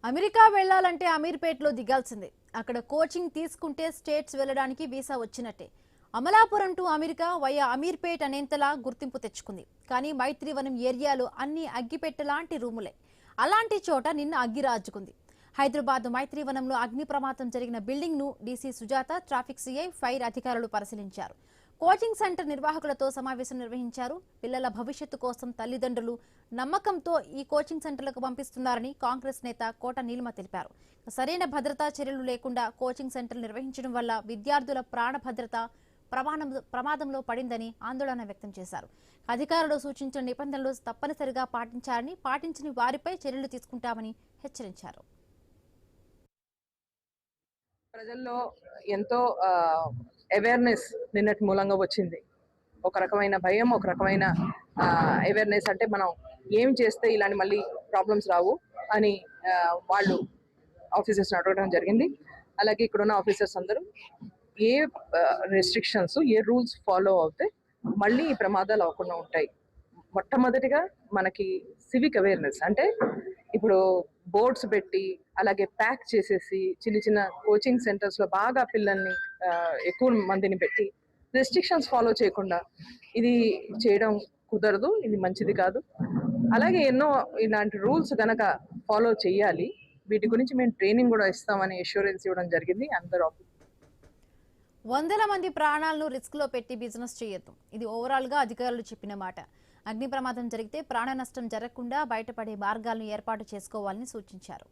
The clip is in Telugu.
అమెరికా వెళ్లాలంటే అమీర్పేటలో దిగాల్సిందే. అక్కడ కోచింగ్ తీసుకుంటే స్టేట్స్ వెళ్ళడానికి వీసా వచ్చినట్టే. Amalapuram to America via Ameerpet అనేంతలా గుర్తింపు తెచ్చుకుంది. కానీ మైత్రివనం ఏరియాలో అన్ని అగ్గిపెట్టెలాంటి రూములే. అలాంటి చోట నిన్న అగ్గి రాజుకుంది. హైదరాబాద్ మైత్రివనంలో అగ్ని ప్రమాదం జరిగిన బిల్డింగ్ ను DC Sujatha, traffic CI, fire అధికారులు పరిశీలించారు. కోచింగ్ సెంటర్ నిర్వాహకులతో సమావేశం నిర్వహించారు. పిల్లల భవిష్యత్తు కోసం తల్లిదండ్రులు నమ్మకంతో ఈ కోచింగ్ సెంటర్లకు పంపిస్తున్నారని కాంగ్రెస్ నేత కోట నీలిమ తెలిపారు. సరైన భద్రతా చర్యలు లేకుండా కోచింగ్ సెంటర్ నిర్వహించడం వల్ల విద్యార్థుల ప్రాణ భద్రత ప్రమాదంలో పడిందని ఆందోళన వ్యక్తం చేశారు. అధికారులు సూచించిన నిబంధనలు తప్పనిసరిగా పాటించారని, పాటించని వారిపై చర్యలు తీసుకుంటామని హెచ్చరించారు. ప్రజల్లో ఎంతో అవేర్నెస్ నిన్నటి మూలంగా వచ్చింది. ఒక రకమైన భయం, ఒక రకమైన అవేర్నెస్, అంటే మనం ఏం చేస్తే ఇలాంటి మళ్ళీ ప్రాబ్లమ్స్ రావు అని వాళ్ళు ఆఫీసర్స్ అడగడం జరిగింది. అలాగే ఇక్కడ ఉన్న ఆఫీసర్స్ అందరూ ఏ రెస్ట్రిక్షన్స్, ఏ రూల్స్ ఫాలో అవుతే మళ్ళీ ఈ ప్రమాదాలు అవ్వకుండా ఉంటాయి. మొట్టమొదటిగా మనకి సివిక్ అవేర్నెస్, అంటే ఇప్పుడు బోర్డ్స్ పెట్టి అలాగే ప్యాక్ చేసేసి చిన్న చిన్న కోచింగ్ సెంటర్స్ లో బాగా పిల్లల్ని ఎక్కువ మందిని పెట్టి రెస్ట్రిక్షన్స్ ఫాలో చేయకుండా ఇది చేయడం కుదరదు, ఇది మంచిది కాదు. అలాగే ఎన్నో ఇలాంటి రూల్స్ గనక ఫాలో చేయాలి. వీటి గురించి మేము ట్రైనింగ్ కూడా ఇస్తామని అష్యూరెన్స్ ఇవ్వడం జరిగింది అందరూ. వందల మంది ప్రాణాలను రిస్క్ లో పెట్టి బిజినెస్ చేయొద్దు. ఇది ఓవరాల్ గా అధికారులు చెప్పిన మాట. అగ్ని ప్రమాదం జరిగితే ప్రాణ నష్టం జరగకుండా బయటపడే మార్గాలను ఏర్పాటు చేసుకోవాలని సూచించారు.